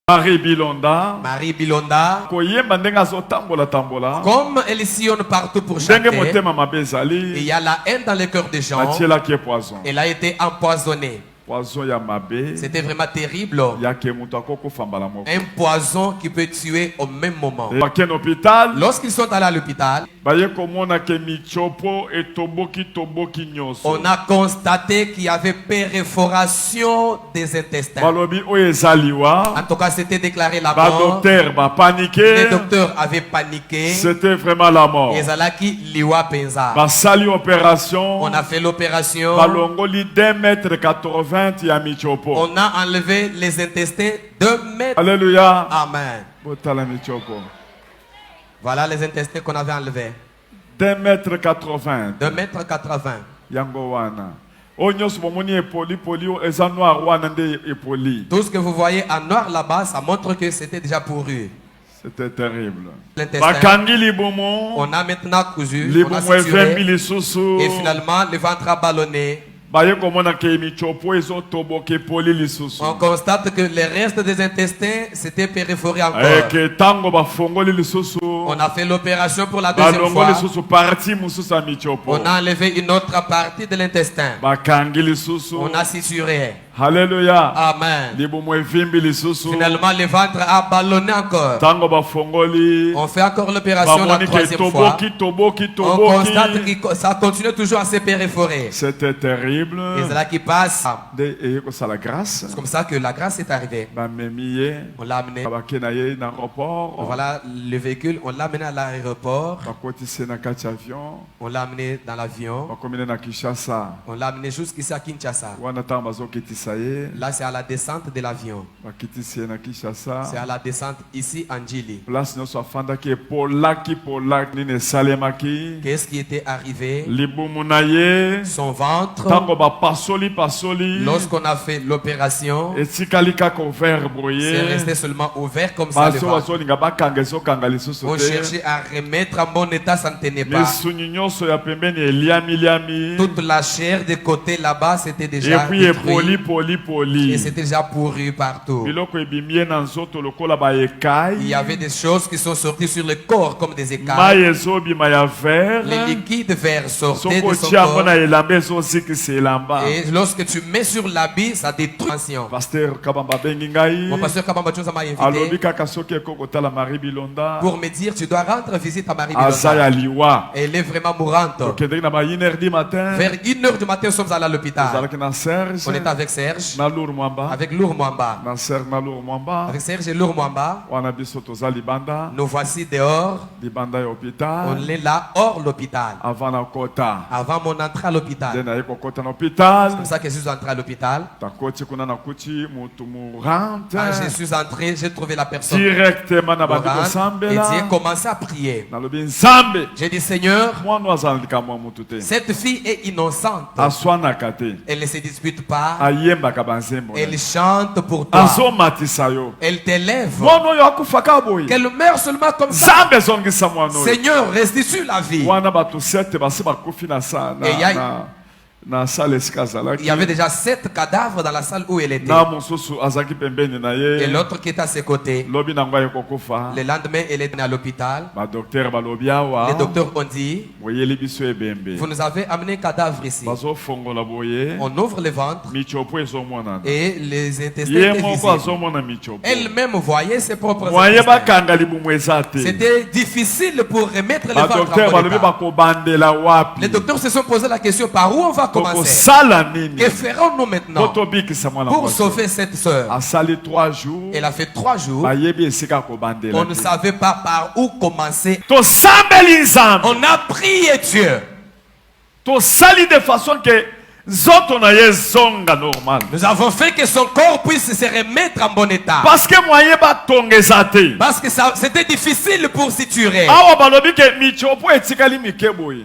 Marie Bilonda. Marie Bilonda. Comme elle sillonne partout pour chanter, il y a la haine dans le cœur des gens. Elle a été empoisonnée. C'était vraiment terrible. Un poison qui peut tuer au même moment. Lorsqu'ils sont allés à l'hôpital, on a constaté qu'il y avait perforation des intestins. En tout cas, c'était déclaré la mort. Les docteurs avaient paniqué. C'était vraiment la mort. On a fait l'opération. On a enlevé les intestins 2 mètres. Alléluia. Amen. Voilà les intestins qu'on avait enlevés. 2 mètres 80. 2 mètres 80. Tout ce que vous voyez en noir là-bas, ça montre que c'était déjà pourru. C'était terrible. On a maintenant cousu, on a suturé, et finalement le ventre a ballonné. On constate que les restes des intestins s'étaient perforés encore. On a fait l'opération pour la deuxième fois. On a enlevé une autre partie de l'intestin. On a suturé. Alléluia. Amen. Finalement, le ventre a ballonné encore. On fait encore l'opération la troisième fois. On constate que ça continue toujours à se perforer. C'était terrible. Et c'est là qui passe. C'est comme ça que la grâce est arrivée. On l'a amené. Voilà le véhicule. On l'a amené à l'aéroport. On l'a amené dans l'avion. On l'a amené jusqu'ici à Kinshasa. Là, c'est à la descente de l'avion. C'est à la descente ici en Djili. Qu'est-ce qui était arrivé? Son ventre. Lorsqu'on a fait l'opération, c'est resté seulement ouvert comme ça. On cherchait à remettre en bon état, ça ne tenait pas. Toute la chair de côté là-bas, c'était déjà détruit. Et c'était déjà pourru partout. Il y avait des choses qui sont sorties sur le corps comme des écailles. Les liquides verts sortaient de son corps. Et lorsque tu mets sur l'habit, ça détruit. Mon pasteur Kabamba Chose m'a invité pour me dire tu dois rendre visite à Marie Bilonda. Elle est vraiment mourante. Vers 1h du matin, nous sommes allés à l'hôpital. On est avec Serge, avec Lour Mwamba. Avec Serge et Lour Mwamba. Nous voici dehors. On est là hors l'hôpital. Avant mon entrée à l'hôpital. C'est comme ça que je suis entré à l'hôpital. Quand je suis entré, j'ai trouvé la personne directement et j'ai commencé à prier. J'ai dit Seigneur, cette fille est innocente. Elle ne se dispute pas. Elle chante pour toi. Elle t'élève. Qu'elle meurt seulement comme ça. Seigneur, restitue la vie. Et il y avait déjà 7 cadavres dans la salle où elle était. Et l'autre qui était à ses côtés. Le lendemain, elle est à l'hôpital. Les docteurs ont dit, vous nous avez amené un cadavre ici. On ouvre le ventre et les intestins étaient visibles. Elle-même voyait ses propres intestins. C'était difficile pour remettre le ventre en bon état. Les docteurs se sont posé la question, par où on va commencer? Que ferons-nous maintenant pour sauver cette sœur? Elle a fait 3 jours. On ne savait pas par où commencer. On a prié Dieu. De façon que nous avons fait que son corps puisse se remettre en bon état. Parce que c'était difficile pour suturer.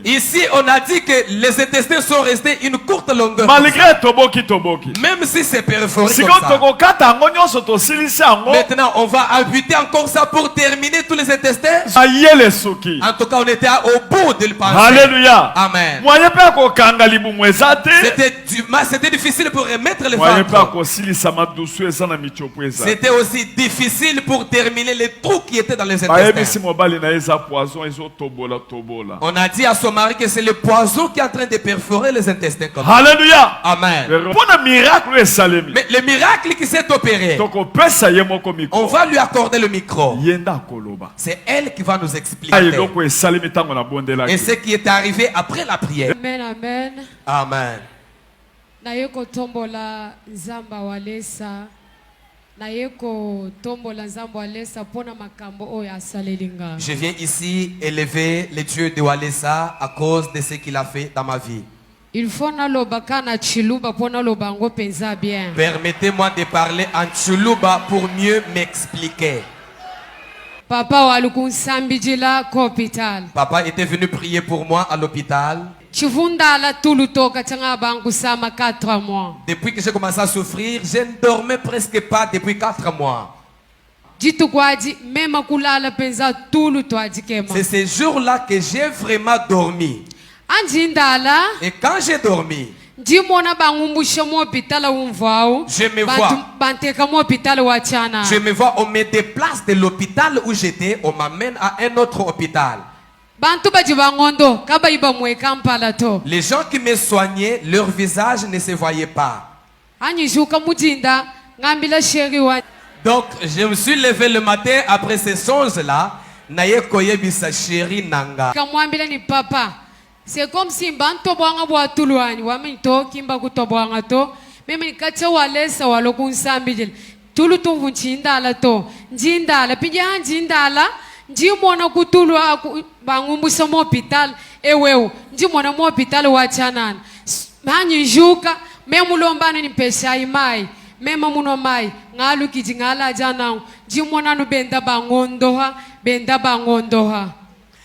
Ici, on a dit que les intestins sont restés une courte longueur. Même si c'est perforé comme ça. Maintenant, on va amputer encore ça pour terminer tous les intestins. En tout cas, on était au bout de le penser. Alléluia. Amen. C'était difficile pour remettre le ventre. C'était aussi difficile pour terminer les trous qui étaient dans les intestins. On a dit à son mari que c'est le poison qui est en train de perforer les intestins. Alléluia. Amen. Mais le miracle qui s'est opéré, on va lui accorder le micro. C'est elle qui va nous expliquer. Et ce qui est arrivé après la prière. Amen, amen. Amen. Nayeko tombola nzamba walesa. Nayeko tombola nzamba walesa pona makambo oyo asalelinga. Je viens ici élever le Dieu de Walesa à cause de ce qu'il a fait dans ma vie. Il faut naloba kana chiluba pona lobango penza bien. Permettez-moi de parler en Chuluba pour mieux m'expliquer. Papa walukunsambijila ko hospital. Papa était venu prier pour moi à l'hôpital. Chivundala tulutoka changa bangu sama 4 mois. Depuis que j'ai commencé à souffrir, je ne dormais presque pas depuis 4 mois. Jitu kwaji mema kulala penza tulutwaji kema. C'est ce jour-là que j'ai vraiment dormi. Anjindala. Et quand j'ai dormi, je me vois, on me déplace de l'hôpital où j'étais, on m'amène à un autre hôpital. Les gens qui me soignaient, leur visage ne se voyait pas. Donc, je me suis levé le matin après ces choses-là. C'est comme si banto boanga bwa tuluani waminto kimba kutoboanga to meme nikacha walesa walokunsambijil tulu to vuncindala to njindala pija njindala njimona kutulwa bangumbusa mo hospital eweu njimona mo hospital wachanan manyi juka memulombana ni pesa imai mema muno mai ngalu kijingala jana njimona no benda bangondoha.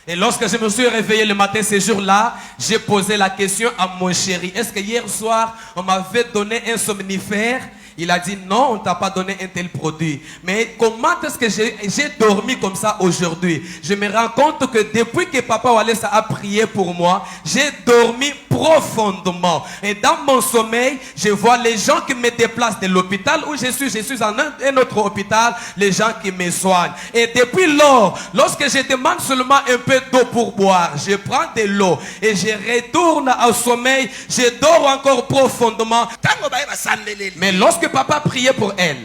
Et lorsque je me suis réveillé le matin ce jour-là, j'ai posé la question à mon chéri. Est-ce que hier soir, on m'avait donné un somnifère? Il a dit non, on ne t'a pas donné un tel produit. Mais comment est-ce que j'ai dormi comme ça aujourd'hui? Je me rends compte que depuis que Papa Walesa a prié pour moi, j'ai dormi profondément. Et dans mon sommeil, je vois les gens qui me déplacent de l'hôpital où je suis en un autre hôpital, les gens qui me soignent. Et depuis lors, lorsque je demande seulement un peu d'eau pour boire, je prends de l'eau et je retourne au sommeil, je dors encore profondément. Mais lorsque Papa priait pour elle,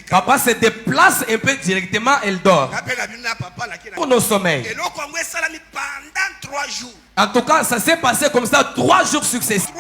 Papa se déplace un peu directement, elle dort. Pour nos sommeils. En tout cas, ça s'est passé comme ça 3 jours successifs.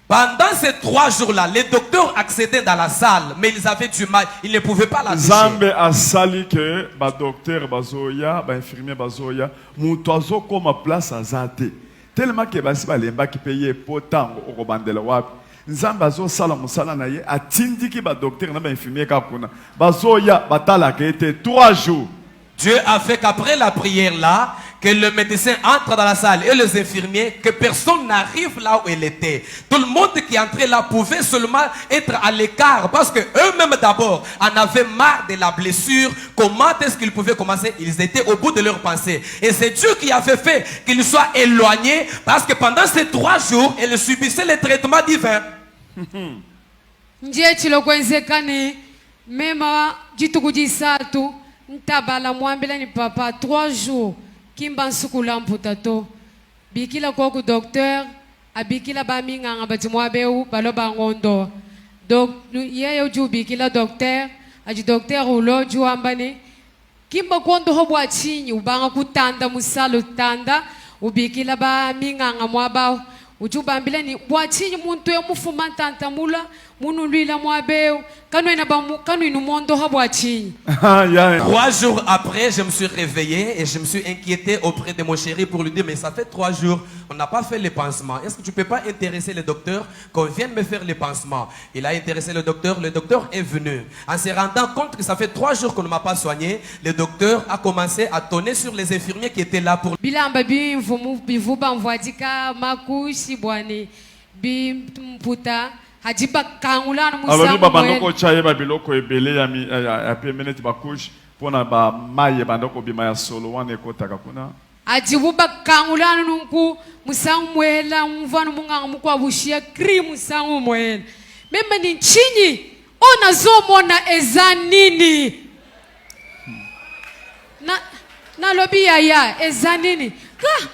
Pendant ces 3 jours-là, les docteurs accédaient dans la salle, mais ils avaient du mal, ils ne pouvaient pas la toucher. Zambe asali que ba docteur bazoya, ba infirmier bazoya, mutoazo comme place azate. Tellement que basi balemba ki paye potango okobandela wapi. Nzambe azo sala musala na ye atindi ki ba docteur na ba infirmier ka kuna. Bazoya batala ke était 3 jours. Dieu a fait qu'après la prière là, que le médecin entre dans la salle et les infirmiers, que personne n'arrive là où elle était. Tout le monde qui entrait là pouvait seulement être à l'écart parce que eux-mêmes d'abord en avaient marre de la blessure. Comment est-ce qu'ils pouvaient commencer? Ils étaient au bout de leur pensée. Et c'est Dieu qui avait fait qu'ils soient éloignés parce que pendant ces 3 jours, elle subissait les traitements divins. Ntabala mwambila ni papa 3 jours kimba nsukula mputato bikila koku docteur abikila baminganga batimwabeu baloba ngondo donc yeyo ju bikila docteur aji docteur ulo ju ambani kimba kondo hobwa chinyi ubanga kutanda musalo tanda ubikila baminganga mwabao ujubambila ni bwachinyi muntu emufuma ntantamula munu lwila mwabeu kanu inu mondo habwachinyi. 3 jours après, je me suis réveillé et je me suis inquiété auprès de mon chéri pour lui dire mais ça fait 3 jours, on n'a pas fait les pansements. Est-ce que tu peux pas intéresser le docteur qu'on vienne me faire les pansements? Il a intéressé le docteur est venu. En se rendant compte que ça fait 3 jours qu'on ne m'a pas soigné, le docteur a commencé à tonner sur les infirmiers qui étaient là pour... Bilamba bivuba mvwadika makushi bwani bimputa hajiba kangulana musango bandoko chaye babiloko ebele ya pemeneti bakush pona ba maye bandoko bima ya solo wane kotaka kuna. ajibuba kangulana nunku musangu mwela mvano munga mukwa bushia kri musangu mwela memba ni nchini ona zomona ezanini na lobi ya ezanini.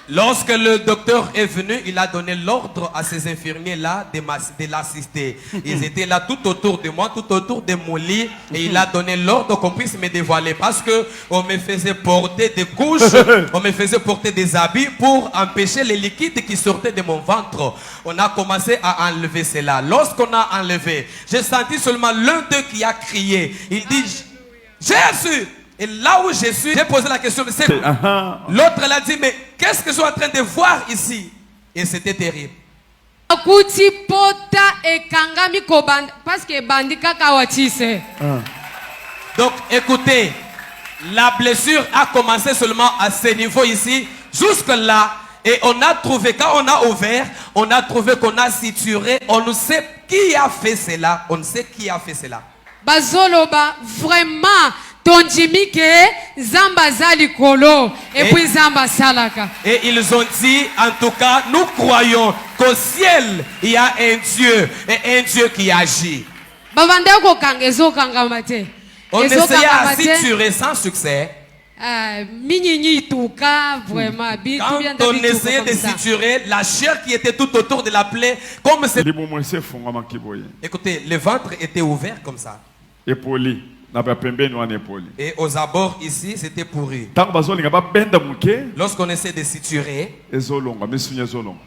Lorsque le docteur est venu, il a donné l'ordre à ces infirmiers-là de l'assister. Ils étaient là tout autour de moi, tout autour de mon lit, et il a donné l'ordre qu'on puisse me dévoiler parce que on me faisait porter des couches, on me faisait porter des habits pour empêcher les liquides qui sortaient de mon ventre. On a commencé à enlever cela. Lorsqu'on a enlevé, j'ai senti seulement l'un d'eux qui a crié. Il dit, Jésus! Et là où je suis, j'ai posé la question, l'autre l'a dit, mais qu'est-ce que je suis en train de voir ici? Et c'était terrible. Donc écoutez, la blessure a commencé seulement à ce niveau ici, jusque là. Et on a trouvé, quand on a ouvert, on a trouvé qu'on a suturé. On ne sait qui a fait cela. On ne sait qui a fait cela. Bazoloba, vraiment. Et ils ont dit, en tout cas, nous croyons qu'au ciel, il y a un Dieu, et un Dieu qui agit. On essayait à suturer sans succès. Quand on essayait de suturer la chair qui était tout autour de la plaie, comme c'est... Écoutez, le ventre était ouvert comme ça. Et aux abords ici, c'était pourri. Lorsqu'on essaie de suturer,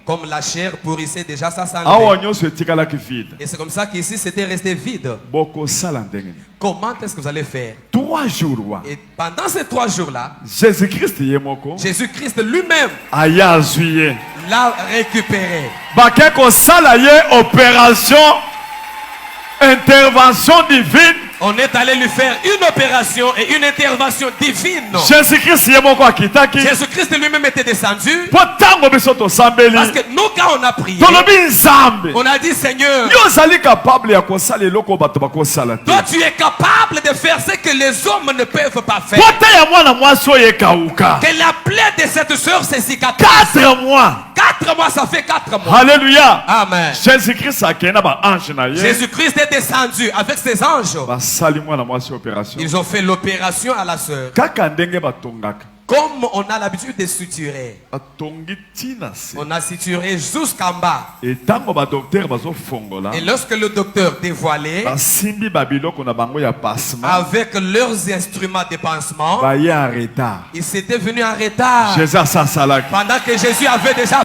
comme la chair pourrissait déjà, ça s'enlevait. Et c'est comme ça qu'ici, c'était resté vide. Comment est-ce que vous allez faire? 3 jours. Et pendant ces 3 jours-là, Jésus-Christ lui-même l'a récupéré. Opération, intervention divine. On est allé lui faire une opération et une intervention divine. Jésus-Christ lui-même était descendu. Parce que nous, quand on a prié, on a dit, Seigneur, toi tu es capable de faire ce que les hommes ne peuvent pas faire. Que la plaie de cette soeur se cicatrise. 4 mois. 4 mois, ça fait 4 mois. Alléluia. Amen. Jésus-Christ est descendu avec ses anges. Ils ont fait l'opération à la sœur. Comme on a l'habitude de suturer. On a suturé jusqu'en bas. Et lorsque le docteur dévoilait, avec leurs instruments de pansement, ils s'étaient venus en retard. Pendant que Jésus avait déjà